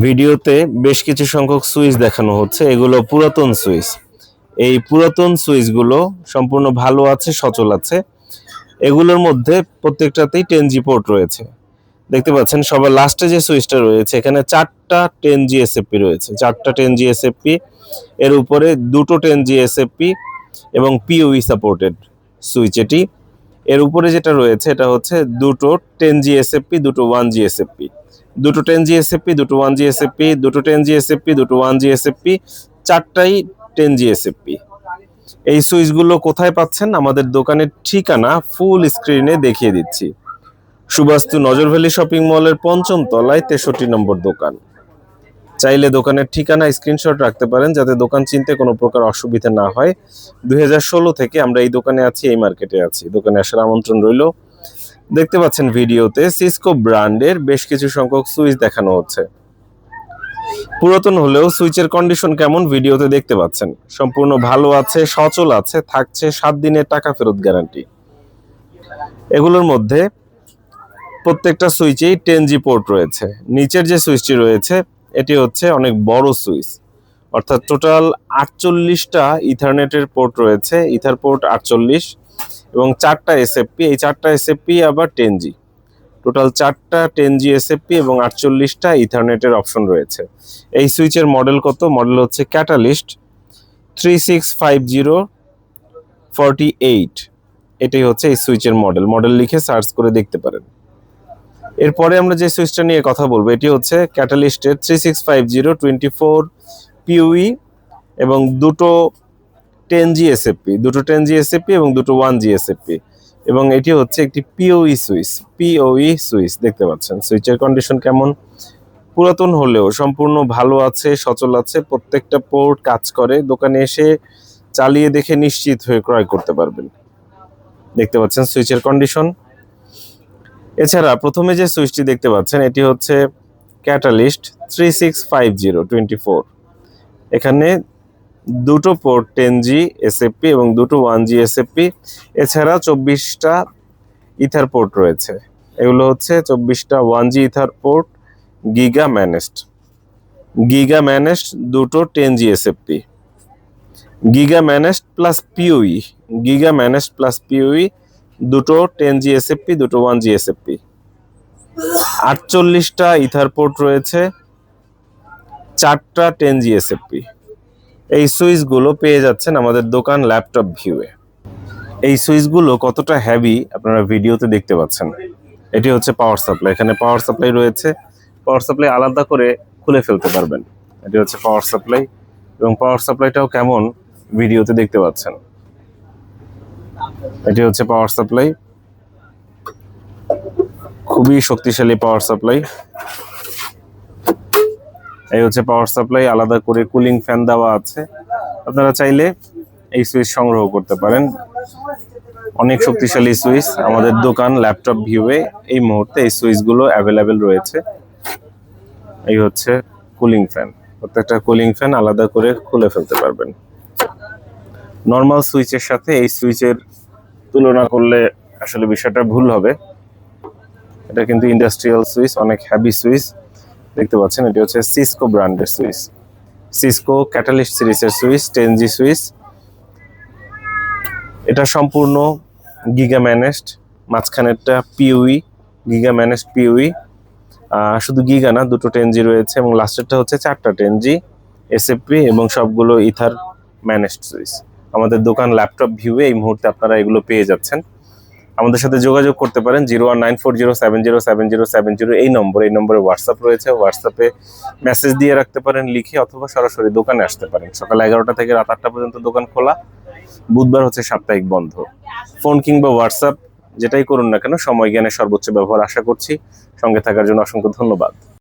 ভিডিওতে বেশ কিছু সংখ্যক সুইচ দেখানো হচ্ছে, এগুলো পুরাতন সুইচ। এই পুরাতন সুইচগুলো সম্পূর্ণ ভালো আছে, সচল আছে। এগুলোর মধ্যে প্রত্যেকটাতেই 10G পোর্ট রয়েছে। দেখতে পাচ্ছেন সবার লাস্টে যে সুইচটা রয়েছে এখানে 4টা 10G SFP রয়েছে, 4টা 10G SFP, এর উপরে দুটো 10G SFP এবং PoE সাপোর্টেড সুইচ এটি। এর উপরে যেটা রয়েছে এটা হচ্ছে দুটো 10G SFP, দুটো 1G SFP, দুটো 10G SFP, দুটো 1G SFP, দুটো 10G SFP, দুটো 1G SFP, চারটাই 10G SFP। এই সুইচগুলো কোথায় পাচ্ছেন? আমাদের দোকানের ঠিকানা ফুল স্ক্রিনে দেখিয়ে দিচ্ছি। সুবাস্তু নজরভ্যালি শপিং মলের 5ম তলায় 63 নম্বর দোকান। চাইলে দোকানের ঠিকানা স্ক্রিনশট রাখতে পারেন যাতে দোকান চিনতে কোনো প্রকার অসুবিধা না হয়। 2016 থেকে আমরা এই দোকানে আছি, এই মার্কেটে আছি। দোকানে আসার আমন্ত্রণ রইল। দেখতে পাচ্ছেন ভিডিওতে সিসকো ব্র্যান্ডের বেশ কিছু সংখ্যক সুইচ দেখানো হচ্ছে। পুরাতন হলেও সুইচের কন্ডিশন কেমন ভিডিওতে দেখতে পাচ্ছেন। সম্পূর্ণ ভালো আছে, সচল আছে, থাকছে 7 দিনের টাকা ফেরত গ্যারান্টি। এগুলোর মধ্যে প্রত্যেকটা সুইচেই 10G পোর্ট রয়েছে। নিচের যে সুইচটি রয়েছে এটি হচ্ছে অনেক বড় সুইচ, অর্থাৎ টোটাল 48টা ইথারনেটের পোর্ট রয়েছে, ইথার পোর্ট 48 এবং 4টা SFP। এই 4টা SFP আবার 10G, টোটাল 4টা 10G SFP এবং 48টা ইথারনেটের অপশন রয়েছে। এই সুইচের মডেল কত? মডেল হচ্ছে ক্যাটালিস্ট 365048। এটাই হচ্ছে এই সুইচের মডেল। মডেল লিখে সার্চ করে দেখতে পারেন। এরপরে আমরা যে সুইচটা নিয়ে কথা বলবো এটি হচ্ছে ক্যাটালিস্টের 365024 PoE এবং দুটো 10G SFP, দুটো 10G SFP এবং দুটো 1G SFP, এবং এটি হচ্ছে একটি PoE সুইচ। PoE সুইচ দেখতে পাচ্ছেন। সুইচের কন্ডিশন কেমন? পুরাতন হলেও সম্পূর্ণ ভালো আছে, সচল আছে, প্রত্যেকটা পোর্ট কাজ করে। দোকানে এসে চালিয়ে দেখে নিশ্চিত হয়ে ক্রয় করতে পারবেন। দেখতে পাচ্ছেন সুইচের কন্ডিশন। এছাড়া প্রথমে যে সুইচটি দেখতে পাচ্ছেন এটি হচ্ছে ক্যাটালিস্ট 365024। এখানে দুটো পোর্ট 10G SFP এবং দুটো 1G SFP, এছাড়া 24টা ইথার পোর্ট রয়েছে। এগুলো হচ্ছে 24টা 1G ether port, giga managed দুটো 10G SFP, giga managed plus PoE দুটো 10G SFP, দুটো 1G SFP, 48টা ইথার পোর্ট রয়েছে, 4টা 10G SFP। এই সুইচগুলো পেয়ে যাচ্ছেন আমাদের দোকান ল্যাপটপ ভিউয়ে। এই সুইচগুলো কতটা হেভি আপনারা ভিডিওতে দেখতে পাচ্ছেন। এটি হচ্ছে পাওয়ার সাপ্লাই। এখানে পাওয়ার সাপ্লাই রয়েছে, পাওয়ার সাপ্লাই আলাদা করে খুলে ফেলতে পারবেন। এটি হচ্ছে পাওয়ার সাপ্লাই এবং পাওয়ার সাপ্লাইটাও কেমন ভিডিওতে দেখতে পাচ্ছেন। এটি হচ্ছে পাওয়ার সাপ্লাই, খুবই শক্তিশালী পাওয়ার সাপ্লাই। এই হচ্ছে পাওয়ার সাপ্লাই, আলাদা করে কুলিং ফ্যান দেওয়া আছে। আপনারা চাইলে এই সুইচ সংগ্রহ করতে পারেন। অনেক শক্তিশালী সুইচ। আমাদের দোকান ল্যাপটপ ভিউয়ে এই মুহূর্তে এই সুইচগুলো অ্যাভেলেবেল রয়েছে। এই হচ্ছে কুলিং ফ্যান, প্রত্যেকটা কুলিং ফ্যান আলাদা করে খুলে ফেলতে পারবেন। নর্মাল সুইচের সাথে এই সুইচের তুলনা করলে আসলে বিষয়টা ভুল হবে। এটা কিন্তু ইন্ডাস্ট্রিয়াল সুইচ, অনেক হেভি সুইচ। দেখতে পাচ্ছেন এটি হচ্ছে সিসকো ব্র্যান্ডের সুইচ, সিসকো ক্যাটালিস্ট সিরিজের সুইচ, 10G সুইচ। এটা সম্পূর্ণ গিগা ম্যানেজড, মাঝখানেরটা PoE, গিগা ম্যানেজড PoE। শুধু গিগা না, দুটো 10G রয়েছে এবং লাস্টেরটা হচ্ছে 4টা 10G SFP এবং সবগুলো ইথার ম্যানেজড সুইচ। আমাদের দোকান ল্যাপটপ ভিউয়ে এই মুহূর্তে আপনারা এগুলো পেয়ে যাচ্ছেন। আমাদের সাথে যোগাযোগ করতে পারেন 01940707070 এই নম্বরে হোয়াটসঅ্যাপ রয়েছে। হোয়াটসঅ্যাপে মেসেজ দিয়ে রাখতে পারেন লিখে, অথবা সরাসরি দোকানে আসতে পারেন। সকাল 11টা থেকে রাত 8টা পর্যন্ত দোকান খোলা, বুধবার হচ্ছে সাপ্তাহিক বন্ধ। ফোন কিংবা হোয়াটসঅ্যাপ যেটাই করুন না কেন সময় জ্ঞানের সর্বোচ্চ ব্যবহার আশা করছি। সঙ্গে থাকার জন্য অসংখ্য ধন্যবাদ।